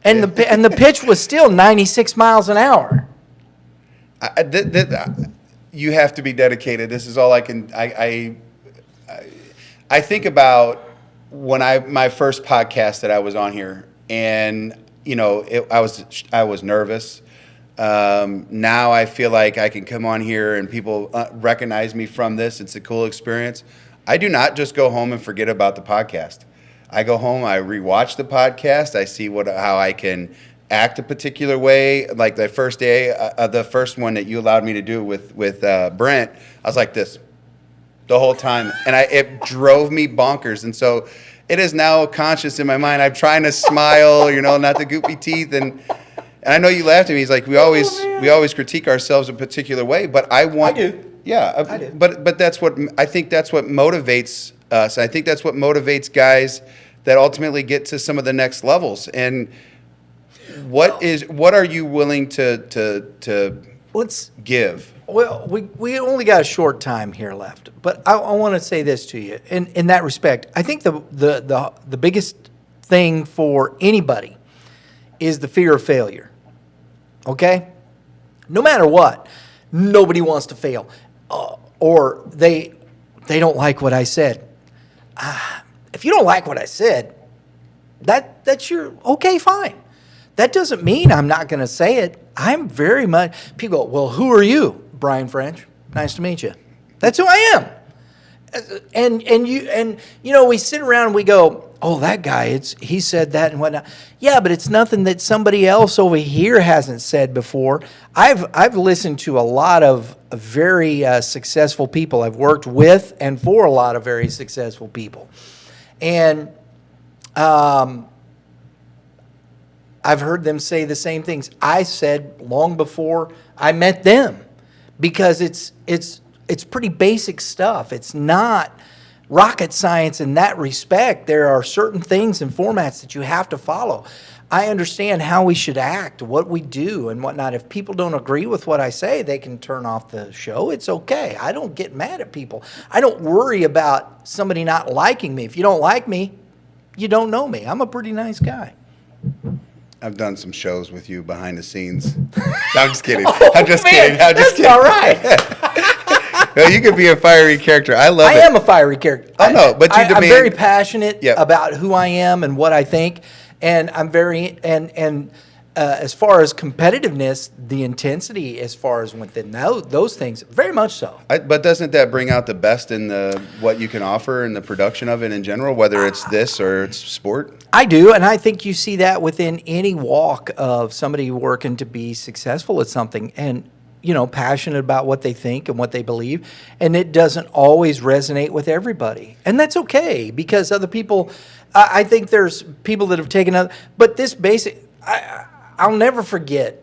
And the pitch was still 96 miles an hour. You have to be dedicated. This is all I can. I think about when my first podcast that I was on here, and I was nervous. Now I feel like I can come on here and people recognize me from this. It's a cool experience. I do not just go home and forget about the podcast. I go home, I rewatch the podcast, I see how I can act a particular way. Like the first day, the first one that you allowed me to do with Brent, I was like this the whole time, and it drove me bonkers. And so it is now conscious in my mind. I'm trying to smile, not the goopy teeth, and I know you laughed at me. He's like, we always critique ourselves a particular way, but I do. Yeah, I do. But that's what I think. That's what motivates us. I think that's what motivates guys that ultimately get to some of the next levels. And what are you willing to give? Well, we only got a short time here left, but I want to say this to you. In that respect, I think the biggest thing for anybody is the fear of failure. Okay? No matter what. Nobody wants to fail. Or they don't like what I said. If you don't like what I said, that's your, okay, fine. That doesn't mean I'm not going to say it. I'm very much, people go, well, who are you? Brian French. Nice to meet you. That's who I am. And we sit around and we go, oh, that guy, he said that and whatnot. Yeah, but it's nothing that somebody else over here hasn't said before. I've listened to a lot of very successful people. I've worked with and for a lot of very successful people. And I've heard them say the same things I said long before I met them, because it's pretty basic stuff. It's not rocket science in that respect. There are certain things and formats that you have to follow. I understand how we should act, what we do, and whatnot. If people don't agree with what I say, they can turn off the show. It's okay. I don't get mad at people. I don't worry about somebody not liking me. If you don't like me, you don't know me. I'm a pretty nice guy. I've done some shows with you behind the scenes. No, I'm just kidding. I'm just kidding. That's all right. No, you could be a fiery character. I love it. I am a fiery character. Oh, no, but you I'm very passionate Yep. about who I am and what I think. And I'm very, as far as competitiveness, the intensity as far as within those things, very much so. But doesn't that bring out the best in what you can offer in the production of it in general, whether it's this or it's sport? I do, and I think you see that within any walk of somebody working to be successful at something and, passionate about what they think and what they believe. And it doesn't always resonate with everybody. And that's okay, because other people, I think there's people that have taken other, but this basic, I'll never forget,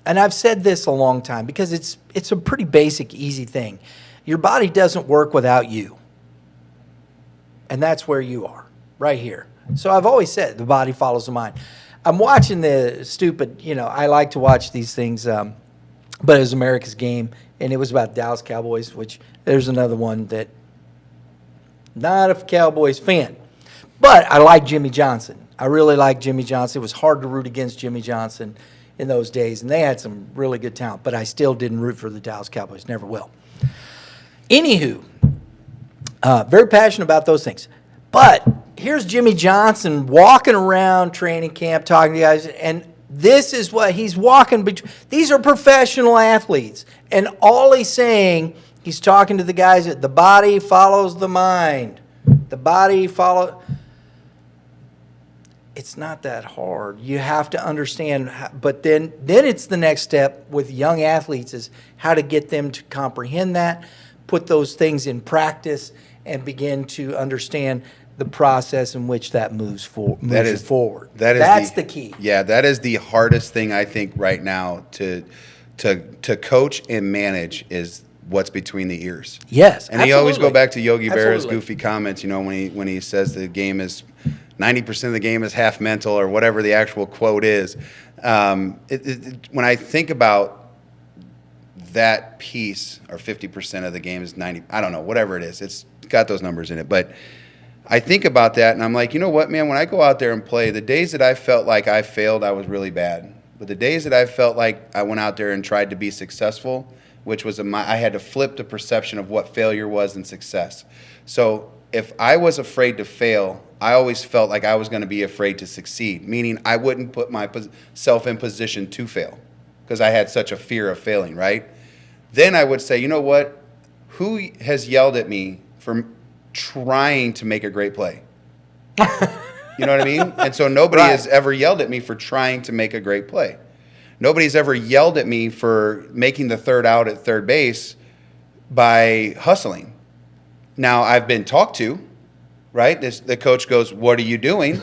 and I've said this a long time, because it's a pretty basic, easy thing. Your body doesn't work without you. And that's where you are, right here. So I've always said the body follows the mind. I'm watching the stupid, I like to watch these things, but it was America's Game, and it was about Dallas Cowboys, which there's another one that, not a Cowboys fan. But I like Jimmy Johnson. I really like Jimmy Johnson. It was hard to root against Jimmy Johnson in those days, and they had some really good talent, but I still didn't root for the Dallas Cowboys, never will. Anywho, very passionate about those things. But here's Jimmy Johnson walking around training camp, talking to guys, and this is what he's walking between. These are professional athletes, and all he's saying, he's talking to the guys that the body follows the mind. The body follows. It's not that hard. You have to understand, but then it's the next step with young athletes is how to get them to comprehend that, put those things in practice, and begin to understand the process in which that moves forward. That's the key. Yeah, that is the hardest thing I think right now to coach and manage is what's between the ears. Yes, and he always go back to Yogi Berra's Absolutely. goofy comments. When he says the game is 90% of the game is half mental or whatever the actual quote is. When I think about that piece, or 50% of the game is 90, I don't know, whatever it is. It's got those numbers in it. But I think about that, and I'm like, you know what, man? When I go out there and play, the days that I felt like I failed, I was really bad. But the days that I felt like I went out there and tried to be successful, which was I had to flip the perception of what failure was and success. So if I was afraid to fail, I always felt like I was going to be afraid to succeed, meaning I wouldn't put myself in position to fail because I had such a fear of failing, right? Then I would say, you know what? Who has yelled at me for trying to make a great play? You know what I mean? And so nobody Right. has ever yelled at me for trying to make a great play. Nobody's ever yelled at me for making the third out at third base by hustling. Now, I've been talked to, right? The coach goes, "What are you doing?"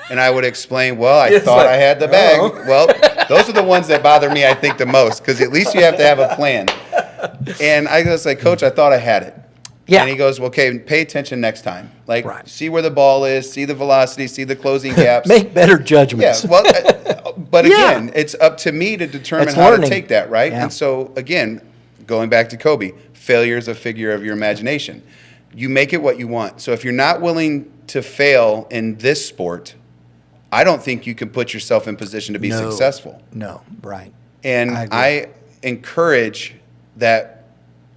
And I would explain, well, I It's thought like, I had the bag. oh. Well, those are the ones that bother me, I think, the most, because at least you have to have a plan. And I was like, "Coach, I thought I had it." Yeah. And he goes, well, okay, pay attention next time. Like, Right. see where the ball is, see the velocity, see the closing gaps. Make better Yeah, judgments. well, but Yeah. again, it's up to me to determine It's how learning. to take that, right? Yeah. And so, again, going back to Kobe, failure is a figure of your imagination. You make it what you want. So if you're not willing to fail in this sport, I don't think you can put yourself in position to be No. successful. No, right. And I agree. I encourage that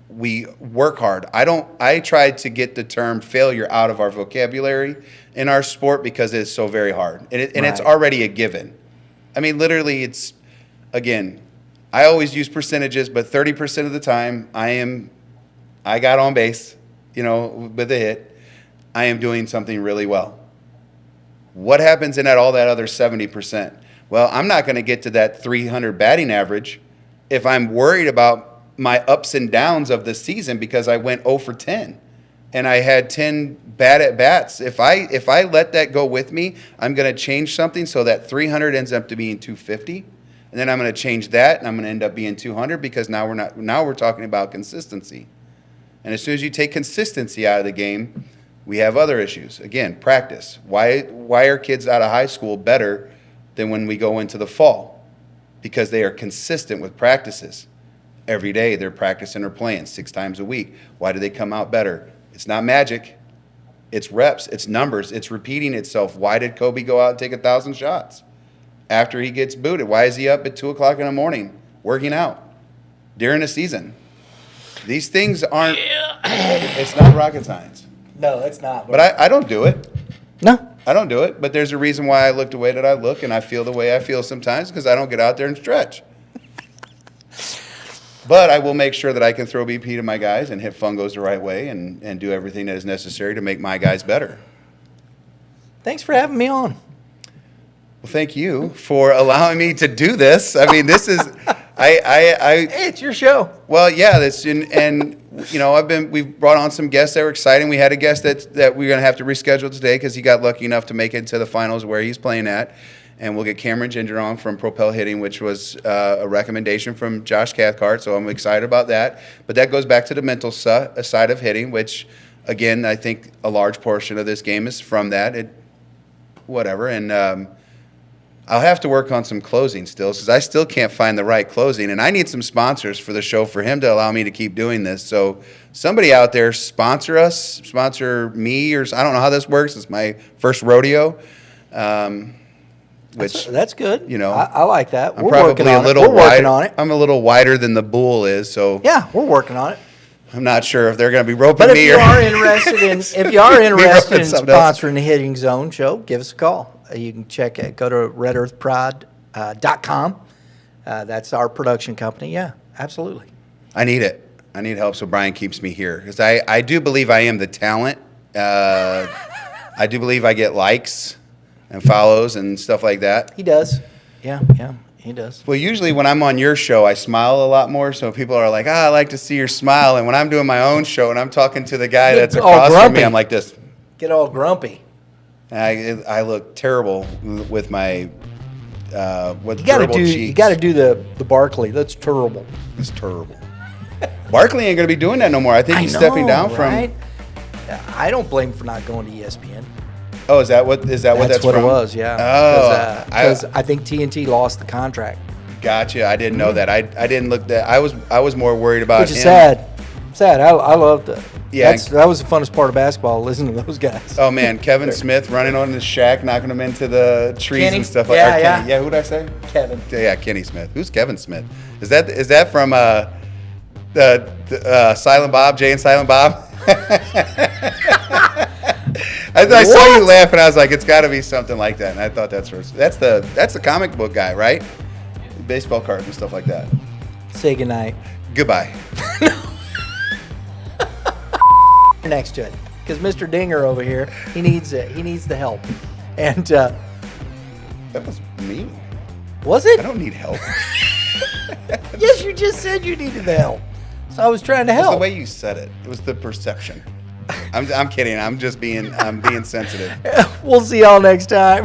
we work hard. I try to get the term failure out of our vocabulary in our sport because it's so very hard. And it's already a given. I mean, literally, again, I always use percentages, but 30% of the time I got on base, with a hit. I am doing something really well. What happens in all that other 70%? Well, I'm not going to get to that 300 batting average if I'm worried about my ups and downs of the season because I went 0 for 10 and I had 10 bad at bats. If I let that go with me, I'm going to change something so that 300 ends up to being 250, and then I'm going to change that and I'm going to end up being 200 because now we're talking about consistency. And as soon as you take consistency out of the game, we have other issues. Again, practice. Why are kids out of high school better than when we go into the fall? Because they are consistent with practices. Every day they're practicing or playing 6 times a week. Why do they come out better? It's not magic. It's reps. It's numbers. It's repeating itself. Why did Kobe go out and take 1,000 shots after he gets booted? Why is he up at 2 o'clock in the morning working out during the season? These things aren't, it's not rocket science. No, it's not. But I don't do it. No. I don't do it. But there's a reason why I look the way that I look and I feel the way I feel sometimes because I don't get out there and stretch. But I will make sure that I can throw BP to my guys and hit fungos the right way and do everything that is necessary to make my guys better. Thanks for having me on. Well, thank you for allowing me to do this. I mean, this is... Hey, it's your show. Well, yeah, we've brought on some guests that were exciting. We had a guest that we're going to have to reschedule today because he got lucky enough to make it to the finals where he's playing at. And we'll get Cameron Ginger on from Propel Hitting, which was a recommendation from Josh Cathcart. So I'm excited about that. But that goes back to the mental side of hitting, which, again, I think a large portion of this game is from that. And I'll have to work on some closing still because I still can't find the right closing. And I need some sponsors for the show for him to allow me to keep doing this. So somebody out there sponsor us, sponsor me, or I don't know how this works. It's my first rodeo. That's good. I like that. I'm probably a little We're working on it. I'm a little wider than the bull is. So yeah, we're working on it. I'm not sure if they're going to be roping but me. If you are interested in sponsoring else. the Hitting Zone show, give us a call. You can go to redearthpride.com. That's our production company. Yeah, absolutely. I need it. I need help so Brian keeps me here because I do believe I am the talent. I do believe I get likes and follows and stuff like that. He does. Yeah, he does. Well, usually when I'm on your show, I smile a lot more. So people are like, I like to see your smile. And when I'm doing my own show and I'm talking to the guy that's across from me, I'm like this. Get all grumpy. I look terrible with my cheeks. You got to do the Barkley. That's terrible. It's terrible. Barkley ain't going to be doing that no more. I think he's stepping down from. I don't blame him for not going to ESPN. Oh, is that what that's what from? It was, yeah. Oh, because I think TNT lost the contract. Gotcha. I didn't know that. I didn't look that. I was more worried about Which is him. sad. Sad. I loved it. Yeah, that was the funnest part of basketball, listening to those guys. Oh man, Kevin Smith running on his shack, knocking them into the trees Kenny? and stuff like Yeah, that. yeah. Yeah, who'd I say? Kevin. Yeah, Kenny Smith. Who's Kevin Smith? Is that from the Silent Bob, Jay and Silent Bob? I saw you laugh and I was like, it's got to be something like that. And I thought that's the comic book guy, right? Baseball cards and stuff like that. Say goodnight. Goodbye. Next to it, because Mr. Dinger over here, he needs the help, and that was me. Was it? I don't need help. Yes, you just said you needed the help, so I was trying to help. It was the way you said it. It was the perception. I'm kidding. I'm being sensitive. We'll see y'all next time.